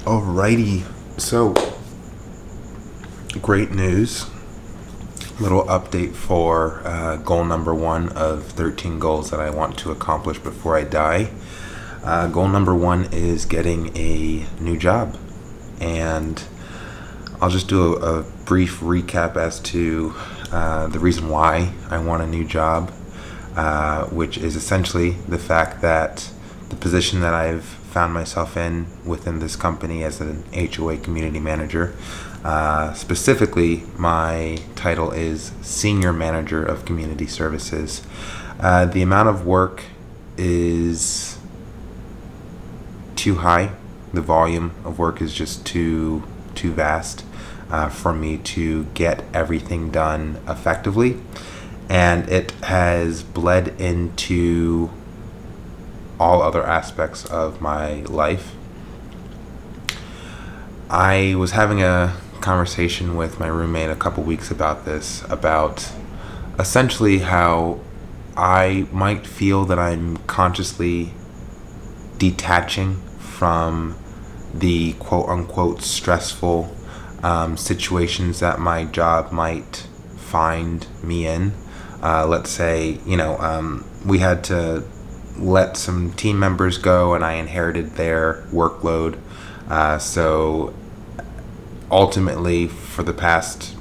Alrighty, so great news. Little update for goal number 1 of 13 goals that I want to accomplish before I die. Goal number 1 is getting a new job, and I'll just do a brief recap as to the reason why I want a new job, which is essentially the fact that the position that I've found myself in within this company as an HOA community manager. Specifically, my title is Senior Manager of Community Services. The amount of work is too high. The volume of work is just too vast for me to get everything done effectively. And it has bled into all other aspects of my life. I was having a conversation with my roommate a couple weeks about this, about essentially how I might feel that I'm consciously detaching from the quote-unquote stressful situations that my job might find me in. Let's say, we had to let some team members go and I inherited their workload. So ultimately, for the past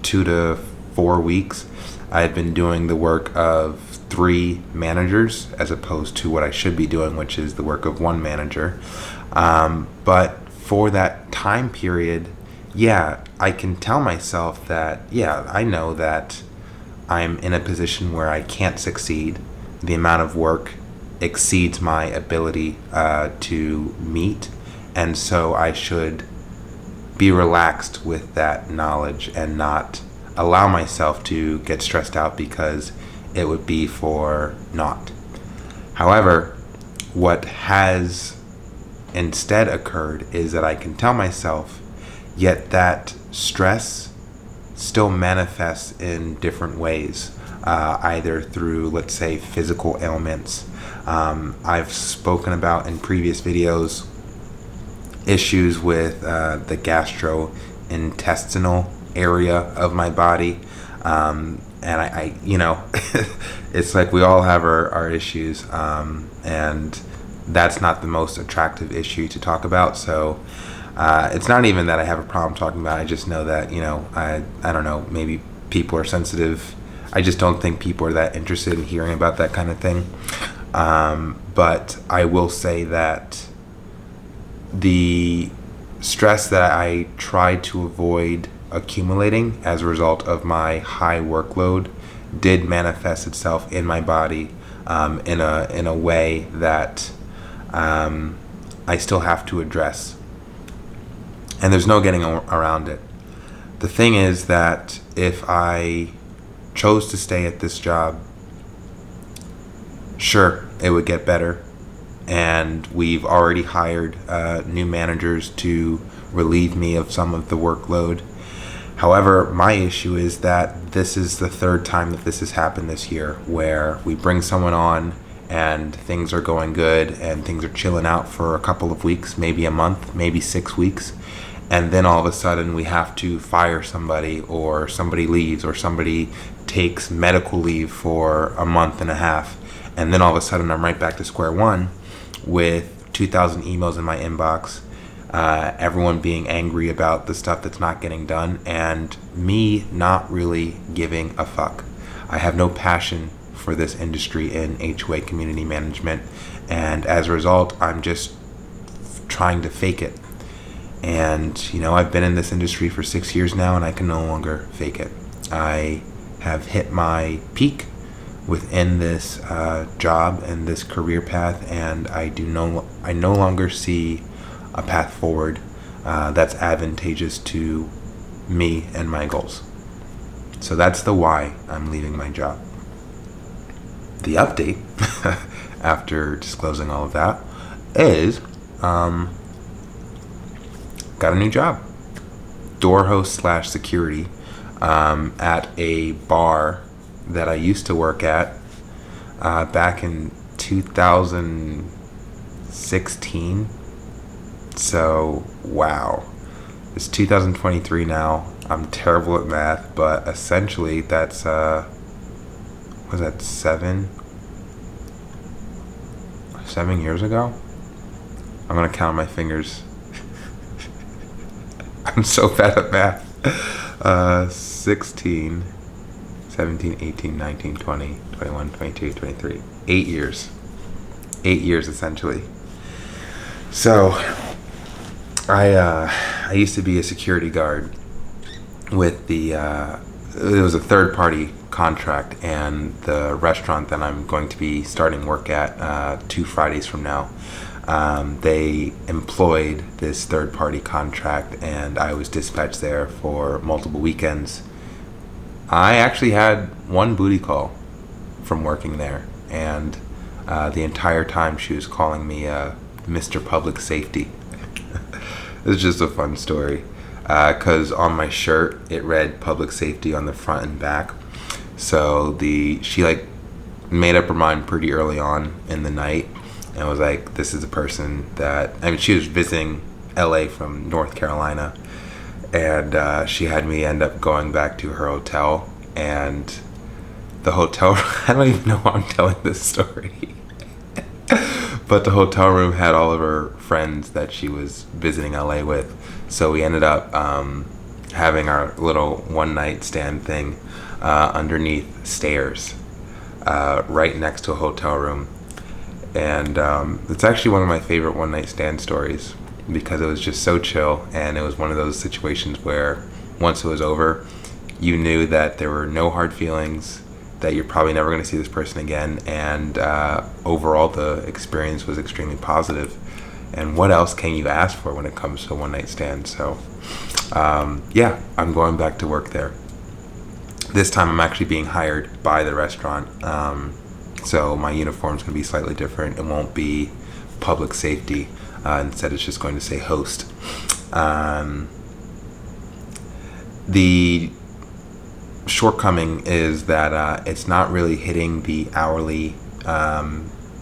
2 to 4 weeks, I've been doing the work of 3 managers as opposed to what I should be doing, which is the work of 1 manager. But for that time period, I can tell myself that, I know that I'm in a position where I can't succeed. The amount of work exceeds my ability to meet, and so I should be relaxed with that knowledge and not allow myself to get stressed out because it would be for naught. However, what has instead occurred is that I can tell myself, yet that stress still manifests in different ways, either through, let's say, physical ailments. I've spoken about in previous videos issues with the gastrointestinal area of my body, and I it's like we all have our issues, and that's not the most attractive issue to talk about. So it's not even that I have a problem talking about it. I just know that I don't know, maybe people are sensitive. I just don't think people are that interested in hearing about that kind of thing. But I will say that the stress that I tried to avoid accumulating as a result of my high workload did manifest itself in my body in a way that I still have to address. And there's no getting around it. The thing is that if I chose to stay at this job, sure, it would get better. And we've already hired new managers to relieve me of some of the workload. However, my issue is that this is the 3rd time that this has happened this year, where we bring someone on and things are going good and things are chilling out for a couple of weeks, maybe a month, maybe 6 weeks. And then all of a sudden we have to fire somebody, or somebody leaves, or somebody takes medical leave for a month and a half. And then all of a sudden I'm right back to square one with 2,000 emails in my inbox, everyone being angry about the stuff that's not getting done, and me not really giving a fuck. I have no passion for this industry in HOA community management, and as a result, I'm just trying to fake it. And, I've been in this industry for 6 years now, and I can no longer fake it. I have hit my peak within this job and this career path, and I no longer see a path forward that's advantageous to me and my goals. So that's the why I'm leaving my job. The update, after disclosing all of that, is got a new job. Door host / security at a bar that I used to work at back in 2016, So, wow. It's 2023 now. I'm terrible at math, but essentially that's, was that 7 years ago? I'm gonna count on my fingers. I'm so bad at math. 16, 17, 18, 19, 20, 21, 22, 23. 8 years. 8 years essentially. So I used to be a security guard with it was a third party contract, and the restaurant that I'm going to be starting work at 2 Fridays from now, they employed this third party contract, and I was dispatched there for multiple weekends. I actually had one booty call from working there, and the entire time she was calling me Mr. Public Safety. It's just a fun story, because on my shirt it read Public Safety on the front and back. So she like made up her mind pretty early on in the night, and was like, this is a person that, I mean, she was visiting LA from North Carolina, and she had me end up going back to her hotel, and the hotel I don't even know why I'm telling this story. But the hotel room had all of her friends that she was visiting LA with. So we ended up having our little one night stand thing underneath stairs right next to a hotel room. And it's actually one of my favorite one night stand stories, because it was just so chill, and it was one of those situations where once it was over, you knew that there were no hard feelings, that you're probably never going to see this person again, and overall the experience was extremely positive. And what else can you ask for when it comes to a one night stand? So yeah, I'm going back to work there. This time I'm actually being hired by the restaurant, so my uniform's going to be slightly different. It won't be public safety. Instead it's just going to say host. The shortcoming is that it's not really hitting the hourly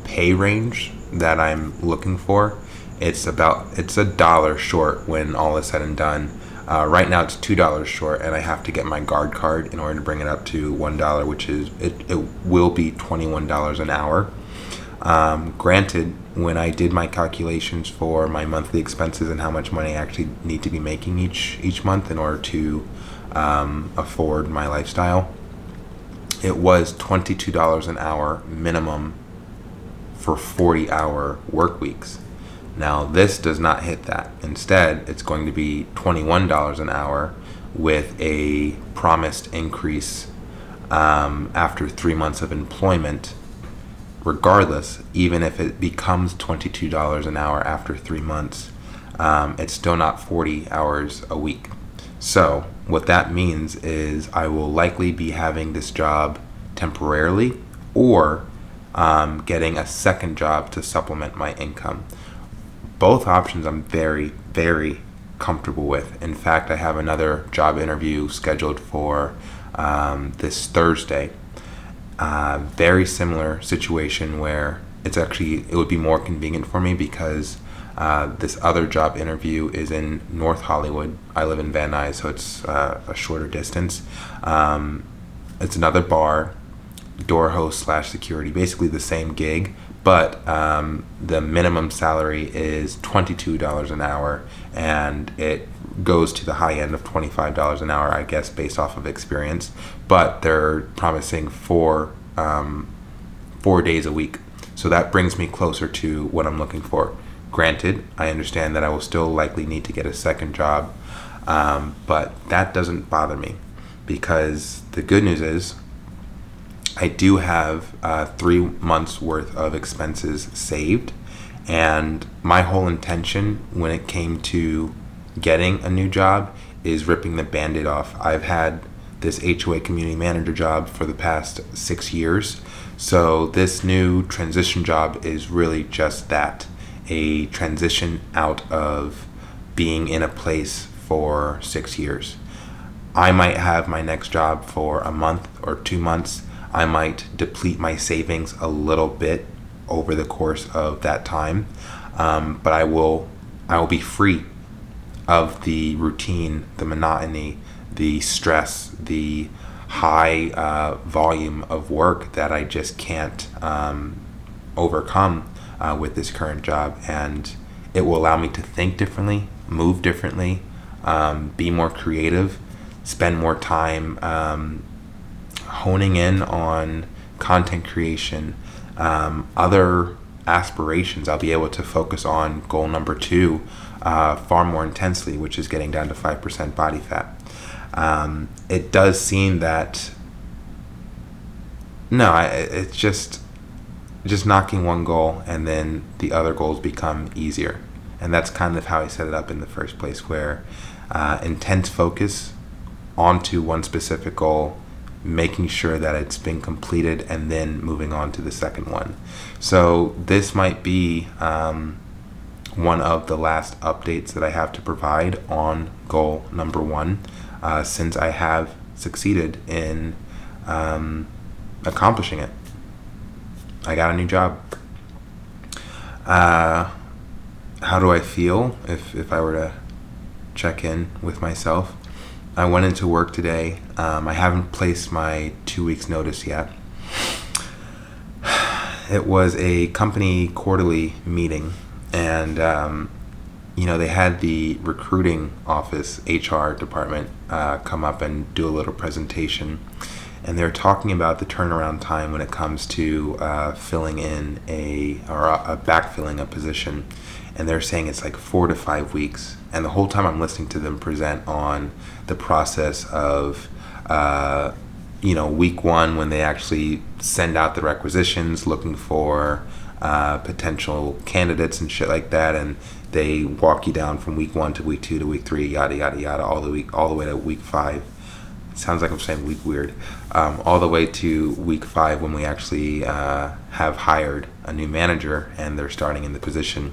pay range that I'm looking for. It's $1 short when all is said and done. Right now it's $2 short, and I have to get my guard card in order to bring it up to $1, which is it will be $21 an hour. Granted, when I did my calculations for my monthly expenses and how much money I actually need to be making each month in order to afford my lifestyle, it was $22 an hour minimum for 40-hour work weeks. Now this does not hit that. Instead, it's going to be $21 an hour with a promised increase after 3 months of employment. Regardless, even if it becomes $22 an hour after 3 months, it's still not 40 hours a week. So what that means is I will likely be having this job temporarily, or getting a second job to supplement my income. Both options I'm very, very comfortable with. In fact, I have another job interview scheduled for this Thursday. Very similar situation where it would be more convenient for me, because this other job interview is in North Hollywood. I live in Van Nuys, so it's a shorter distance. It's another bar, door host / security, basically the same gig, but the minimum salary is $22 an hour, and it goes to the high end of $25 an hour, I guess, based off of experience. But they're promising 4 days a week, so that brings me closer to what I'm looking for. Granted, I understand that I will still likely need to get a second job, but that doesn't bother me, because the good news is I do have 3 months worth of expenses saved, and my whole intention when it came to getting a new job is ripping the Band-Aid off. I've had this HOA community manager job for the past 6 years, so this new transition job is really just that, a transition out of being in a place for 6 years. I might have my next job for a month or 2 months. I might deplete my savings a little bit over the course of that time, but I will I will be free of the routine, the monotony, the stress, the high volume of work that I just can't overcome with this current job. And it will allow me to think differently, move differently, be more creative, spend more time honing in on content creation, other aspirations. I'll be able to focus on goal number 2 far more intensely, which is getting down to 5% body fat. It does seem that it's just knocking one goal and then the other goals become easier. And that's kind of how I set it up in the first place, where intense focus onto one specific goal, making sure that it's been completed, and then moving on to the second one. So this might be one of the last updates that I have to provide on goal number 1, since I have succeeded in accomplishing it. I got a new job. How do I feel if I were to check in with myself? I went into work today. I haven't placed my 2 weeks notice yet. It was a company quarterly meeting, and they had the recruiting office, HR department, come up and do a little presentation. And they're talking about the turnaround time when it comes to filling in backfilling a position. And they're saying it's like 4 to 5 weeks. And the whole time I'm listening to them present on the process of, week 1, when they actually send out the requisitions looking for potential candidates and shit like that. And they walk you down from week 1 to week 2 to week 3, yada, yada, yada, all the way to week 5. Sounds like I'm saying week weird. All the way to week 5, when we actually have hired a new manager and they're starting in the position.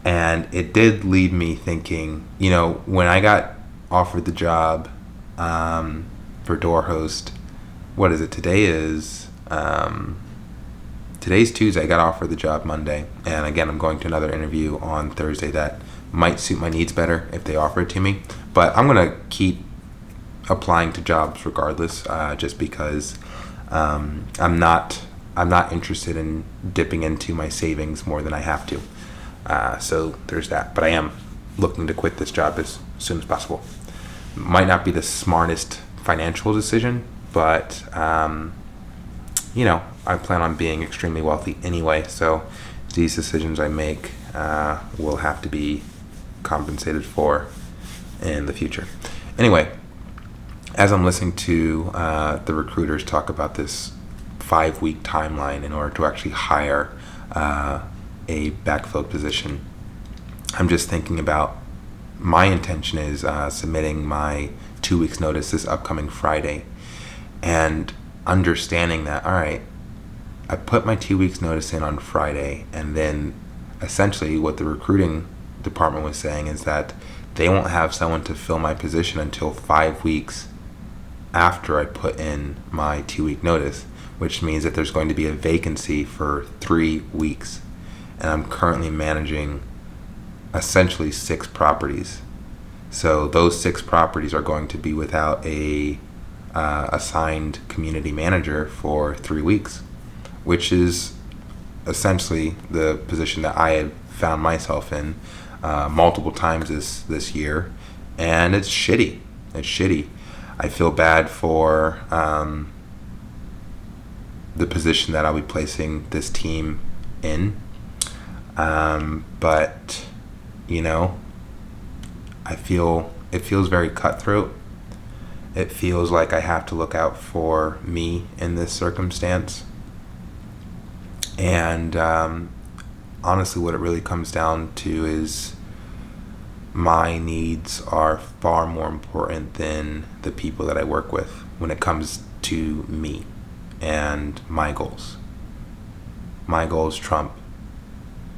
And it did leave me thinking, when I got offered the job for door host, what is it? Today's Tuesday. I got offered the job Monday. And again, I'm going to another interview on Thursday that might suit my needs better if they offer it to me. But I'm going to keep applying to jobs regardless, just because I'm not interested in dipping into my savings more than I have to. So there's that. But I am looking to quit this job as soon as possible. Might not be the smartest financial decision, but I plan on being extremely wealthy anyway. So these decisions I make will have to be compensated for in the future. Anyway, as I'm listening to the recruiters talk about this 5-week timeline in order to actually hire a backfilled position, I'm just thinking about my intention is submitting my 2 weeks notice this upcoming Friday, and understanding that, all right, I put my 2 weeks notice in on Friday, and then essentially what the recruiting department was saying is that they won't have someone to fill my position until 5 weeks after I put in my 2 week notice, which means that there's going to be a vacancy for 3 weeks. And I'm currently managing essentially 6 properties. So those 6 properties are going to be without a assigned community manager for 3 weeks, which is essentially the position that I have found myself in multiple times this year, and it's shitty. I feel bad for the position that I'll be placing this team in, but I feel it feels very cutthroat. It feels like I have to look out for me in this circumstance. And honestly, what it really comes down to is my needs are far more important than the people that I work with when it comes to me and my goals. My goals trump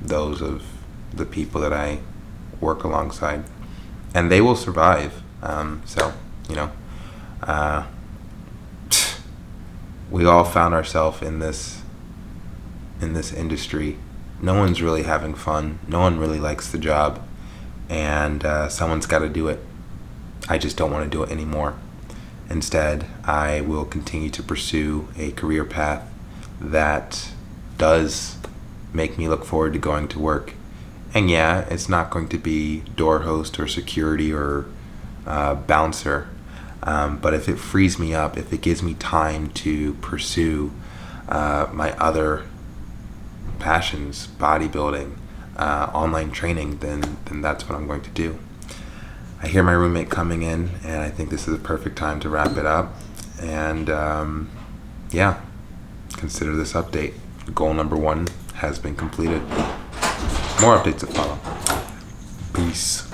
those of the people that I work alongside, and they will survive. We all found ourselves in this industry. No one's really having fun. No one really likes the job. and someone's got to do it. I just don't want to do it anymore. Instead, I will continue to pursue a career path that does make me look forward to going to work. And yeah, it's not going to be door host or security or bouncer. But if it frees me up, if it gives me time to pursue my other passions, bodybuilding, online training, then that's what I'm going to do. I hear my roommate coming in, and I think this is a perfect time to wrap it up. And yeah, consider this update. Goal number 1 has been completed. More updates to follow. Peace.